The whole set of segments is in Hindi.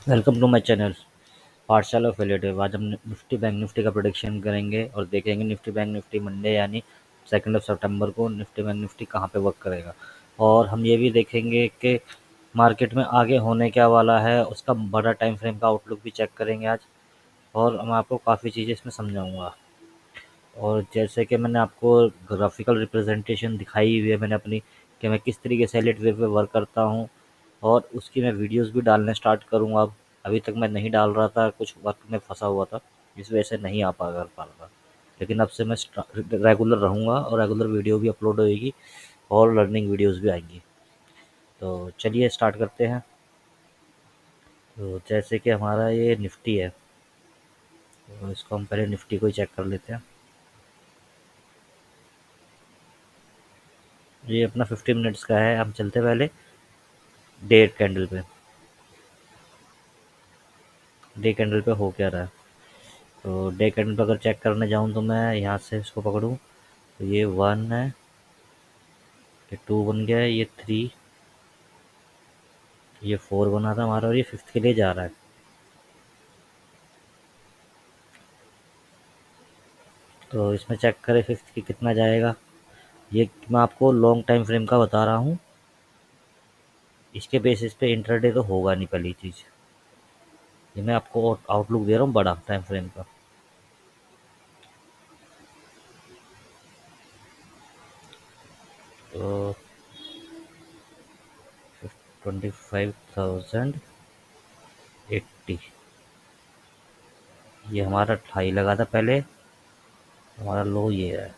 वेलकम टू माय चैनल पाठशाला एफिलिएटिव। आज हम निफ्टी बैंक निफ्टी का प्रोडिक्शन करेंगे और देखेंगे निफ्टी बैंक निफ्टी मंडे यानी 2 सितंबर को निफ्टी बैंक निफ्टी कहाँ पे वर्क करेगा। और हम ये भी देखेंगे कि मार्केट में आगे होने क्या वाला है, उसका बड़ा टाइम फ्रेम का आउटलुक भी चेक करेंगे आज। और मैं आपको काफ़ी चीज़ें इसमें समझाऊंगा। और जैसे कि मैंने आपको ग्राफिकल रिप्रेजेंटेशन दिखाई हुई है मैंने अपनी, कि मैं किस तरीके से एलिट वेव पे वर्क करता हूँ, और उसकी मैं वीडियोस भी डालने स्टार्ट करूँगा। अब अभी तक मैं नहीं डाल रहा था, कुछ वर्क में फंसा हुआ था, इस वजह से नहीं आ पा रहा था। लेकिन अब से मैं रेगुलर रहूँगा और रेगुलर वीडियो भी अपलोड होएगी और लर्निंग वीडियोस भी आएंगी। तो चलिए स्टार्ट करते हैं। तो जैसे कि हमारा ये निफ्टी है, तो इसको हम पहले निफ्टी को ही चेक कर लेते हैं। ये अपना 50 मिनट्स का है। हम चलते पहले डे कैंडल पे। डे कैंडल पे हो क्या रहा है, तो डे कैंडल पे अगर चेक करने जाऊँ तो मैं यहाँ से इसको पकड़ूँ तो ये 1 है, ये 2 बन गया है, ये 3, ये 4 बना था हमारा, और ये 5th के लिए जा रहा है। तो इसमें चेक करें 5th की कितना जाएगा। ये मैं आपको लॉन्ग टाइम फ्रेम का बता रहा हूँ, इसके बेसिस पे इंटरडे तो होगा नहीं पहली चीज़। ये मैं आपको आउटलुक दे रहा हूँ बड़ा टाइम फ्रेम का। तो 25,080, ये हमारा हाई लगा था पहले, हमारा लो ये है।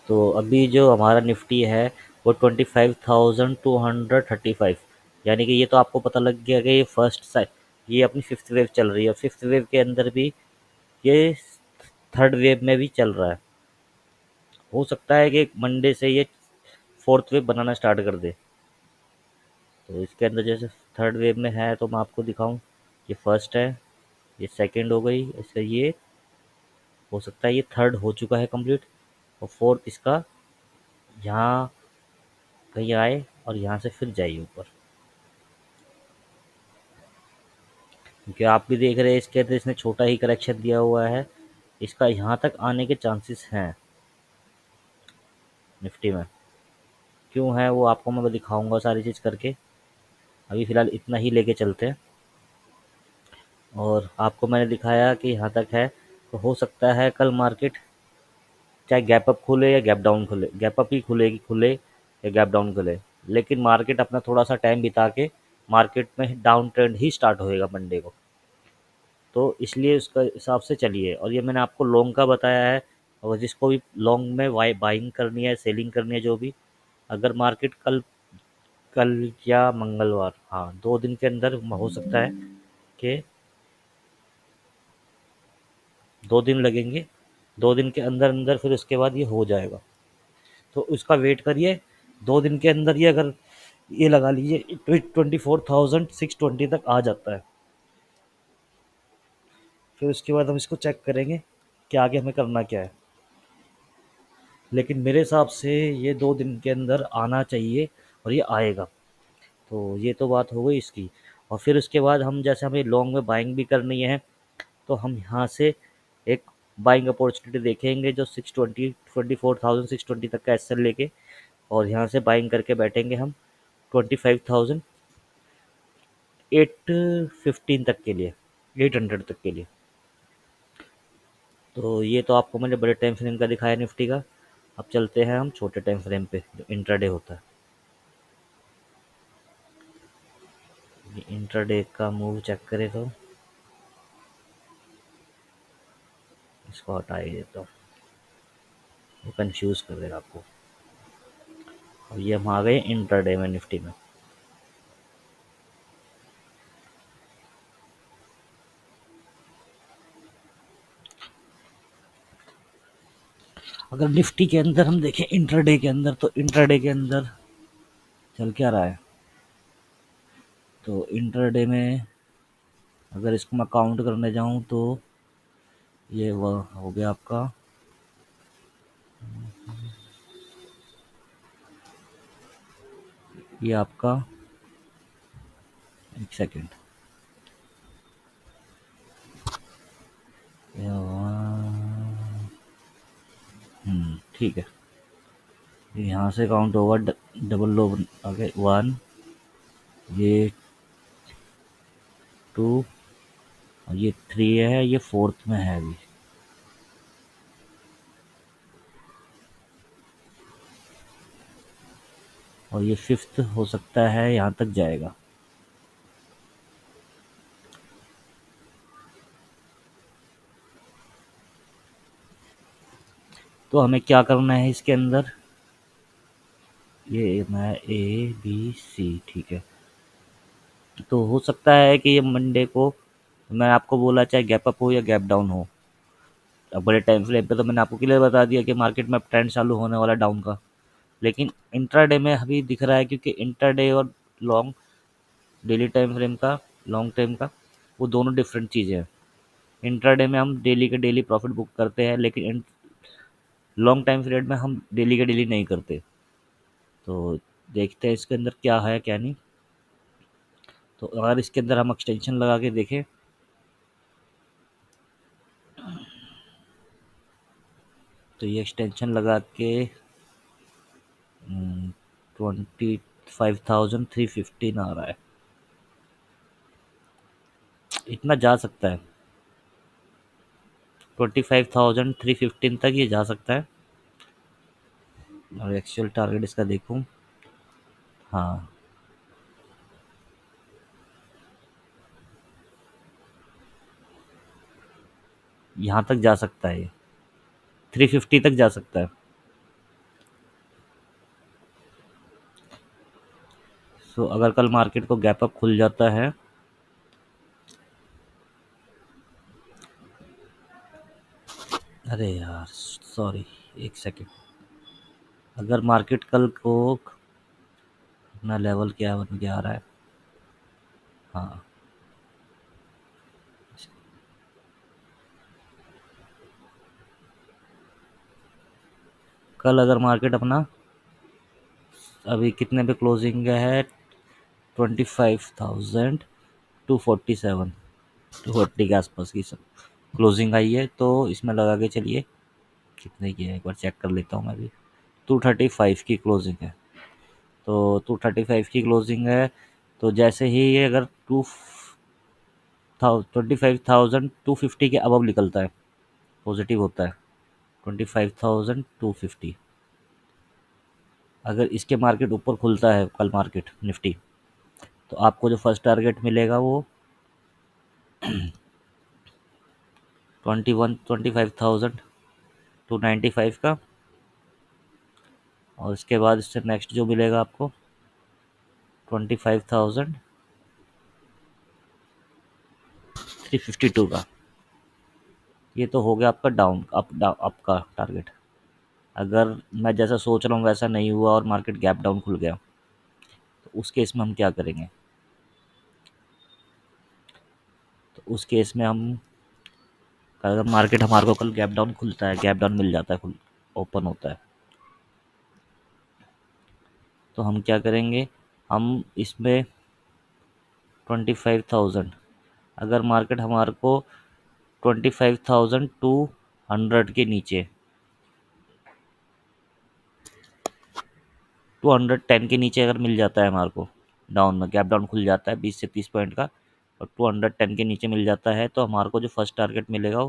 तो अभी जो हमारा निफ्टी है वो 25,235, यानी कि ये तो आपको पता लग गया कि ये फर्स्ट साइड, ये अपनी 5th वेव चल रही है। 5th वेव के अंदर भी ये 3rd वेव में भी चल रहा है। हो सकता है कि मंडे से ये 4th वेव बनाना स्टार्ट कर दे। तो इसके अंदर जैसे 3rd वेव में है तो मैं आपको दिखाऊं, ये फर्स्ट है, ये सेकंड हो गई, इसका ये हो सकता है ये 3rd हो चुका है कंप्लीट, और 4th इसका यहाँ कहीं आए और यहाँ से फिर जाइए ऊपर। क्योंकि आप भी देख रहे हैं इसके अंदर इसने छोटा ही करेक्शन दिया हुआ है, इसका यहाँ तक आने के चांसेस हैं निफ्टी में। क्यों है वो आपको मैं दिखाऊंगा सारी चीज़ करके। अभी फ़िलहाल इतना ही लेके चलते हैं। और आपको मैंने दिखाया कि यहाँ तक है, तो हो सकता है कल मार्केट चाहे गैप अप खुले या गैप डाउन खुले, गैप अप ही खुले या गैप डाउन खुले, लेकिन मार्केट अपना थोड़ा सा टाइम बिता के मार्केट में डाउन ट्रेंड ही स्टार्ट होएगा मंडे को। तो इसलिए उसका हिसाब से चलिए। और ये मैंने आपको लॉन्ग का बताया है, और जिसको भी लॉन्ग में बाइंग करनी है, सेलिंग करनी है, जो भी, अगर मार्केट कल कल या मंगलवार, हाँ 2 दिन के अंदर हो सकता है कि 2 दिन लगेंगे, 2 दिन के अंदर अंदर फिर उसके बाद ये हो जाएगा। तो उसका वेट करिए। 2 दिन के अंदर ये अगर ये लगा लीजिए 24,620 तक आ जाता है, फिर उसके बाद हम इसको चेक करेंगे कि आगे हमें करना क्या है। लेकिन मेरे हिसाब से ये 2 दिन के अंदर आना चाहिए और ये आएगा। तो ये तो बात हो गई इसकी। और फिर उसके बाद हम जैसे हमें लॉन्ग में बाइंग भी करनी है, तो हम यहाँ से एक बाइंग अपॉर्चुनिटी देखेंगे जो 24,620 तक का एस लेके, और यहाँ से बाइंग करके बैठेंगे हम 25,815 तक के लिए, 800 तक के लिए। तो ये तो आपको मैंने बड़े टाइम फ्रेम का दिखाया निफ्टी का। अब चलते हैं हम छोटे टाइम फ्रेम पे जो इंट्राडे होता है। ये इंट्राडे का मूव चेक करें तो इसको हटा ही देता हूँ, वो कंफ्यूज कर देगा आपको। अब ये हम आ गए इंट्राडे में निफ्टी में। अगर निफ्टी के अंदर हम देखें इंट्राडे के अंदर, तो इंट्राडे के अंदर चल क्या रहा है। तो इंट्राडे में अगर इसको मैं काउंट करने जाऊं तो ये वो हो गया आपका, ये आपका एक सेकेंड। ठीक है। यहाँ से काउंट होगा डबल लो आगे 1, ये 2 और ये 3 है, ये फोर्थ में है अभी। और ये फिफ्थ हो सकता है, यहाँ तक जाएगा। तो हमें क्या करना है इसके अंदर, ये मैं ABC, ठीक है। तो हो सकता है कि ये मंडे को, मैं आपको बोला चाहे गैप अप हो या गैप डाउन हो, अब बड़े टाइम फ्रेम पे तो मैंने आपको क्लियर बता दिया कि मार्केट में अब ट्रेंड चालू होने वाला डाउन का। लेकिन इंट्राडे में अभी दिख रहा है, क्योंकि इंट्राडे और लॉन्ग डेली टाइम फ्रेम का, लॉन्ग टाइम का, वो दोनों डिफरेंट चीज़ें हैं। इंट्राडे में हम डेली के डेली प्रॉफिट बुक करते हैं, लेकिन लॉन्ग टाइम पीरियड में हम डेली के डेली नहीं करते। तो देखते हैं इसके अंदर क्या है क्या नहीं। तो अगर इसके अंदर हम एक्सटेंशन लगा के देखें, तो ये एक्सटेंशन लगा के 25,315 आ रहा है। इतना जा सकता है, 25,315 तक ये जा सकता है। और एक्चुअल टारगेट इसका देखूं, हाँ, यहाँ तक जा सकता है, ये 350 तक जा सकता है। सो अगर कल मार्केट को गैप अप खुल जाता है, अरे यार सॉरी, एक सेकेंड। अगर मार्केट कल को अपना लेवल क्या बन के आ रहा है, हाँ, कल अगर मार्केट अपना अभी कितने पे क्लोजिंग है, 25,247, 240 के आसपास की सब क्लोजिंग आई है। तो इसमें लगा के चलिए कितने की है, एक बार चेक कर लेता हूँ मैं भी। 235 की क्लोजिंग है। तो 235 की क्लोजिंग है। तो जैसे ही ये अगर 25,250 के अबव निकलता है, पॉजिटिव होता है 25,250, अगर इसके मार्केट ऊपर खुलता है कल मार्केट निफ्टी, तो आपको जो फर्स्ट टारगेट मिलेगा वो 25,295 का। और इसके बाद इससे नेक्स्ट जो मिलेगा आपको 25,352 का। ये तो हो गया आपका डाउन अप का टारगेट। अगर मैं जैसा सोच रहा हूँ वैसा नहीं हुआ और मार्केट गैप डाउन खुल गया, तो उस केस में हम क्या करेंगे? तो उस केस में हम, अगर मार्केट हमारे को कल गैप डाउन खुलता है, गैप डाउन मिल जाता है, खुल ओपन होता है, तो हम क्या करेंगे? हम इसमें 25,000, अगर मार्केट हमारे को 25,200 के नीचे, 210 के नीचे अगर मिल जाता है हमारे को, डाउन में गैप डाउन खुल जाता है 20 से 30 पॉइंट का, और 210 के नीचे मिल जाता है, तो हमारे को जो फर्स्ट टारगेट मिलेगा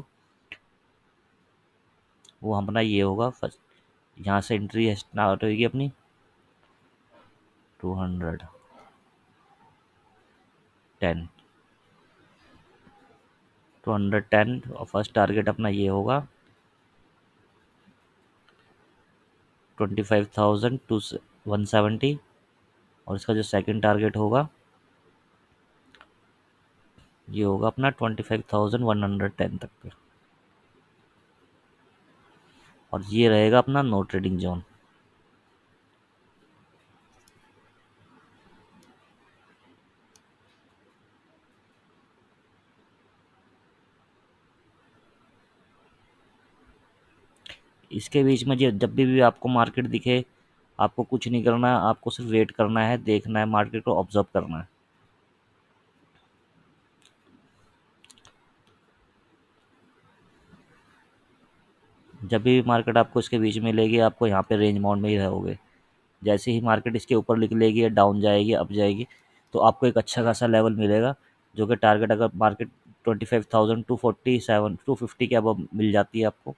वो अपना ये होगा फर्स्ट। यहाँ से एंट्री स्टार्ट होगी अपनी 210, 210, और फर्स्ट टारगेट अपना ये होगा 25,170। और इसका जो सेकंड टारगेट होगा ये होगा अपना 25,110 तक पे। और ये रहेगा अपना नो ट्रेडिंग जोन। इसके बीच में जब भी आपको मार्केट दिखे, आपको कुछ नहीं करना है, आपको सिर्फ वेट करना है, देखना है, मार्केट को ऑब्जर्व करना है। जब भी मार्केट आपको इसके बीच में लेगी, आपको यहाँ पे रेंज बाउंड में ही रहोगे। जैसे ही मार्केट इसके ऊपर निकलेगी या डाउन जाएगी, अप जाएगी, तो आपको एक अच्छा खासा लेवल मिलेगा, जो कि टारगेट अगर मार्केट 25,000 250 के अब मिल जाती है आपको,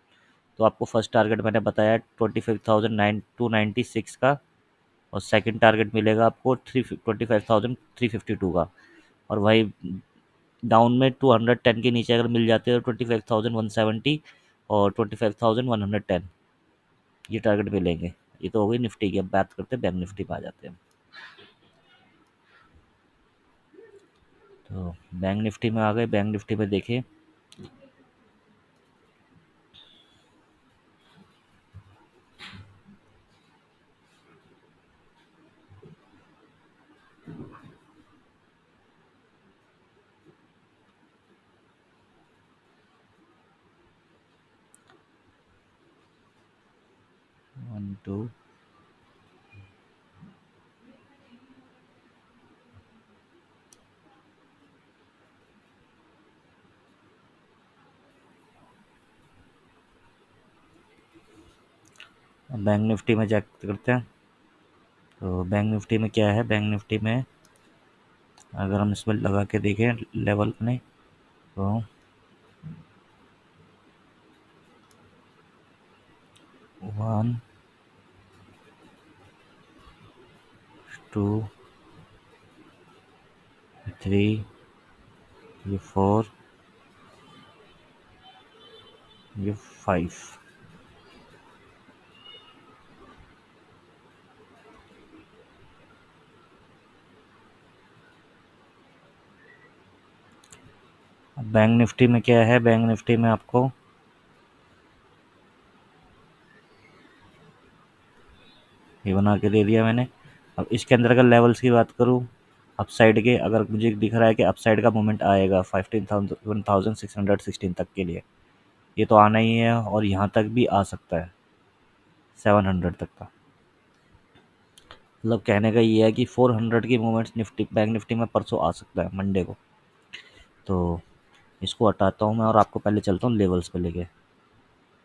तो आपको फर्स्ट टारगेट मैंने बताया 25,296 का, और सेकंड टारगेट मिलेगा आपको 25,352 का। और वही डाउन में 210 के नीचे अगर मिल जाते हैं तो 25,170 और 25,110, ये टारगेट मिलेंगे। ये तो हो गई निफ्टी की। अब बात करते हैं बैंक निफ्टी पे आ जाते हैं। तो बैंक निफ्टी में आ गए। बैंक निफ्टी में देखिए, 1 2। बैंक निफ्टी में चेक करते हैं। तो बैंक निफ्टी में क्या है, बैंक निफ्टी में अगर हम इसमें लगा के देखें लेवल अपने, तो 1 2 3, ये 4, ये 5। बैंक निफ्टी में क्या है, बैंक निफ्टी में आपको ये बना के दे दिया मैंने। अब इसके अंदर अगर लेवल्स की बात करूँ, अपसाइड के, अगर मुझे दिख रहा है कि अपसाइड का मूवमेंट आएगा 15,16 तक के लिए, ये तो आना ही है, और यहाँ तक भी आ सकता है 700 तक का। मतलब कहने का ये है कि 400 की मूवमेंट्स निफ्टी, बैंक निफ्टी में परसों आ सकता है मंडे को। तो इसको हटाता हूँ मैं और आपको पहले चलता हूँ लेवल्स पे लेके।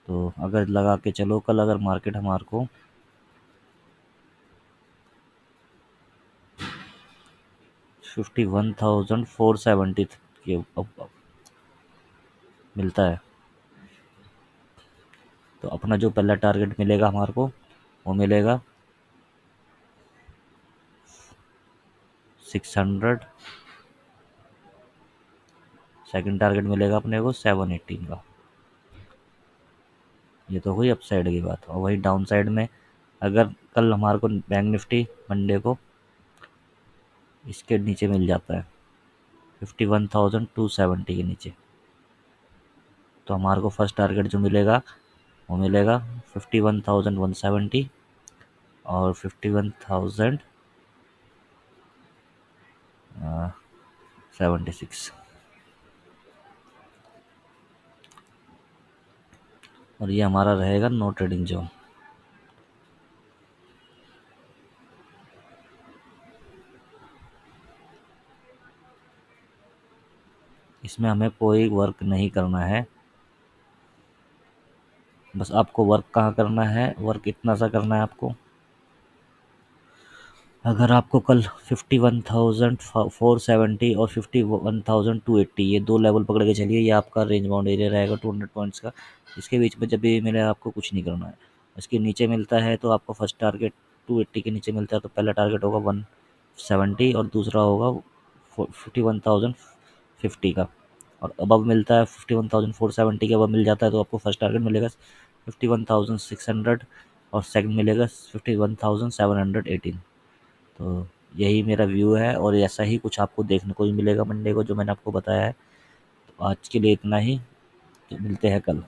तो अगर लगा के चलो, कल अगर मार्केट हमारे को 51,470 के अब मिलता है, तो अपना जो पहला टारगेट मिलेगा हमारे को, वो मिलेगा 600। सेकंड टारगेट मिलेगा अपने को 718 का। ये तो हुई अपसाइड की बात। और वही डाउन साइड में, अगर कल हमारे को बैंक निफ्टी मंडे को इसके नीचे मिल जाता है 51,270 के नीचे, तो हमारे को फर्स्ट टारगेट जो मिलेगा वो मिलेगा 51,170 और 51,076, और ये हमारा रहेगा नो ट्रेडिंग जोन। इसमें हमें कोई वर्क नहीं करना है। बस आपको वर्क कहाँ करना है, वर्क इतना सा करना है आपको, अगर आपको कल 51,470 और 51,280 ये दो लेवल पकड़ के चलिए, ये आपका रेंज बाउंड एरिया रहेगा 200 पॉइंट्स का। इसके बीच में जब भी मिले आपको कुछ नहीं करना है। इसके नीचे मिलता है तो आपको फर्स्ट टारगेट 280 के नीचे मिलता है, तो पहला टारगेट होगा 170 और दूसरा होगा 51,050 का। और अबव मिलता है 51,470 के अबव मिल जाता है, तो आपको फर्स्ट टारगेट मिलेगा 51,600 और सेकंड मिलेगा 51,718। तो यही मेरा व्यू है, और ऐसा ही कुछ आपको देखने को भी मिलेगा मंडे को, जो मैंने आपको बताया है। तो आज के लिए इतना ही, तो मिलते हैं कल।